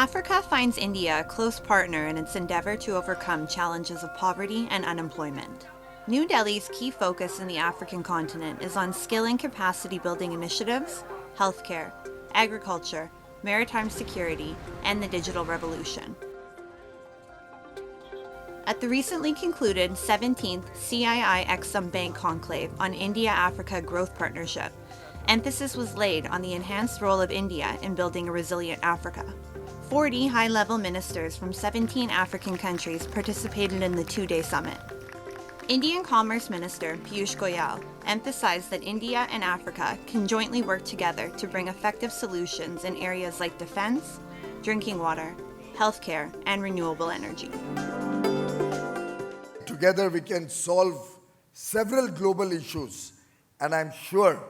Africa finds India a close partner in its endeavor to overcome challenges of poverty and unemployment. New Delhi's key focus in the African continent is on skill and capacity building initiatives, healthcare, agriculture, maritime security, and the digital revolution. At the recently concluded 17th CII-EXIM Bank Conclave on India-Africa Growth Partnership, emphasis was laid on the enhanced role of India in building a resilient Africa. 40 high-level ministers from 17 African countries participated in the two-day summit. Indian Commerce Minister Piyush Goyal emphasized that India and Africa can jointly work together to bring effective solutions in areas like defense, drinking water, healthcare, and renewable energy. Together we can solve several global issues, and I'm sure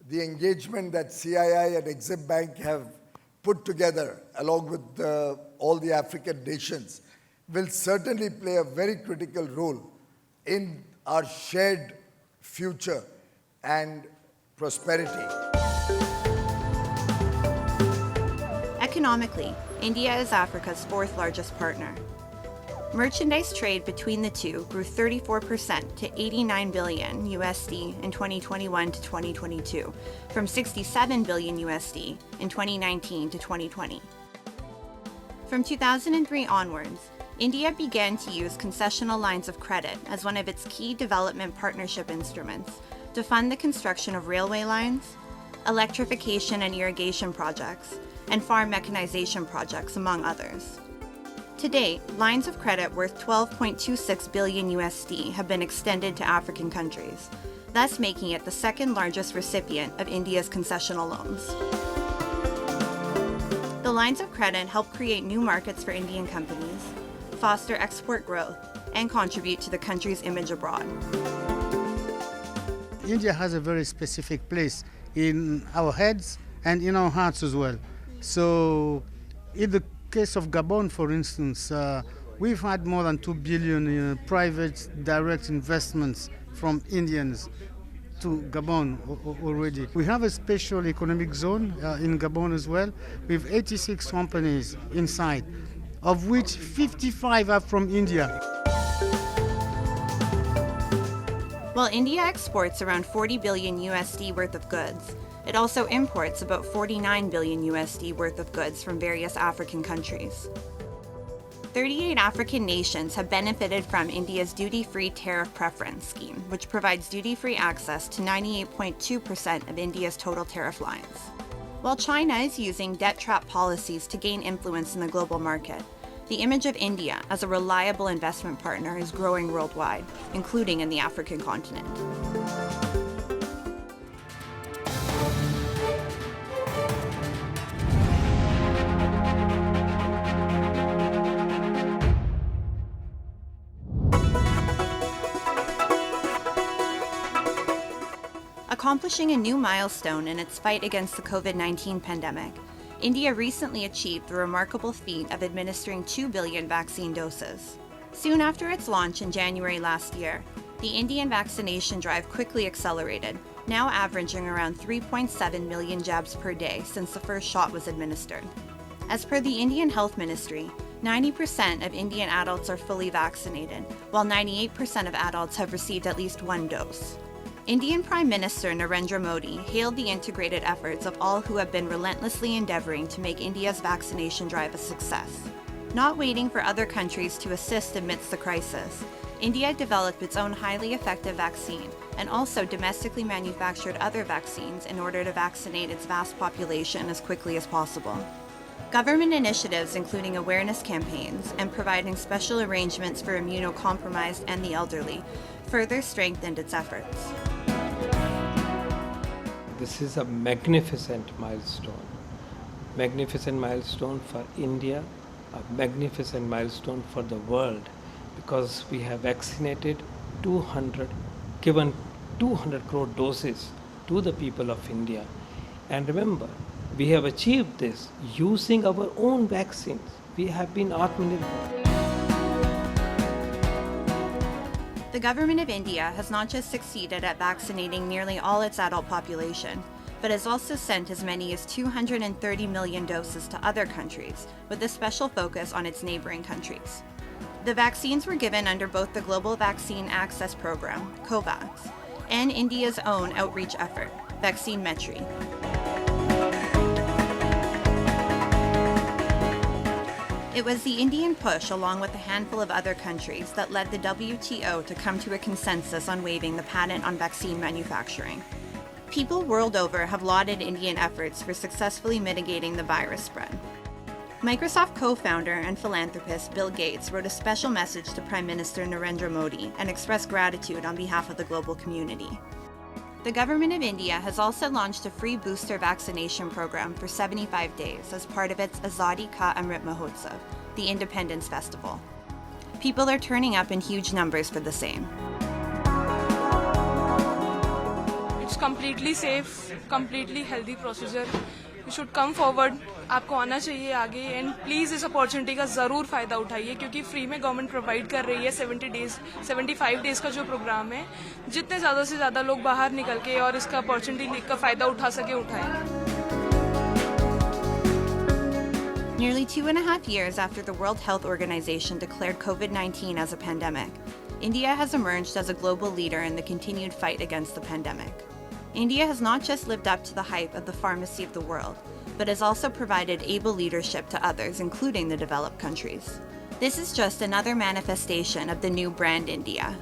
the engagement that CII and EXIM Bank have put together along with all the African nations will certainly play a very critical role in our shared future and prosperity. Economically, India is Africa's fourth largest partner. Merchandise trade between the two grew 34% to $89 billion USD in 2021 to 2022, from $67 billion USD in 2019 to 2020. From 2003 onwards, India began to use concessional lines of credit as one of its key development partnership instruments to fund the construction of railway lines, electrification and irrigation projects, and farm mechanization projects, among others. To date, lines of credit worth $12.26 billion USD have been extended to African countries, thus making it the second largest recipient of India's concessional loans. The lines of credit help create new markets for Indian companies, foster export growth, and contribute to the country's image abroad. India has a very specific place in our heads and in our hearts as well. So in the case of Gabon, for instance, we've had more than 2 billion private direct investments from Indians to Gabon already. We have a special economic zone in Gabon as well, with 86 companies inside, of which 55 are from India. While India exports around $40 billion USD worth of goods, it also imports about $49 billion USD worth of goods from various African countries. 38 African nations have benefited from India's duty-free tariff preference scheme, which provides duty-free access to 98.2% of India's total tariff lines. While China is using debt trap policies to gain influence in the global market, the image of India as a reliable investment partner is growing worldwide, including in the African continent. Accomplishing a new milestone in its fight against the COVID-19 pandemic, India recently achieved the remarkable feat of administering 2 billion vaccine doses. Soon after its launch in January last year, the Indian vaccination drive quickly accelerated, now averaging around 3.7 million jabs per day since the first shot was administered. As per the Indian Health Ministry, 90% of Indian adults are fully vaccinated, while 98% of adults have received at least one dose. Indian Prime Minister Narendra Modi hailed the integrated efforts of all who have been relentlessly endeavoring to make India's vaccination drive a success. Not waiting for other countries to assist amidst the crisis, India developed its own highly effective vaccine and also domestically manufactured other vaccines in order to vaccinate its vast population as quickly as possible. Government initiatives including awareness campaigns and providing special arrangements for immunocompromised and the elderly further strengthened its efforts. This is a magnificent milestone for India, a magnificent milestone for the world, because we have vaccinated 200 crore doses to the people of India. And remember, we have achieved this using our own vaccines. We have been Atmanirbhar. The government of India has not just succeeded at vaccinating nearly all its adult population, but but has also sent as many as 230 million doses to other countries, with a special focus on its neighboring countries. The vaccines were given under both the Global Vaccine Access Program, COVAX, and India's own outreach effort, Vaccine Metri. It was the Indian push, along with a handful of other countries, that led the WTO to come to a consensus on waiving the patent on vaccine manufacturing. People world over have lauded Indian efforts for successfully mitigating the virus spread. Microsoft co-founder and philanthropist Bill Gates wrote a special message to Prime Minister Narendra Modi and expressed gratitude on behalf of the global community. The government of India has also launched a free booster vaccination program for 75 days as part of its Azadi Ka Amrit Mahotsav, the Independence Festival. People are turning up in huge numbers for the same. It's completely safe, completely healthy procedure. You should come forward. आपको आना चाहिए आगे and please इस opportunity का ज़रूर फ़ायदा उठाइए क्योंकि फ्री में गवर्नमेंट प्रोवाइड कर रही है 75 डेज़ का जो प्रोग्राम है जितने ज़्यादा से ज़्यादा लोग बाहर निकल के और इसका अपॉर्चुनिटी का फ़ायदा उठा सके उठाएं. Nearly 2.5 years after the World Health Organization declared COVID-19 as a pandemic, India has emerged as a global leader in the continued fight against the pandemic. India has not just lived up to the hype of the pharmacy of the world, but has also provided able leadership to others, including the developed countries. This is just another manifestation of the new brand India.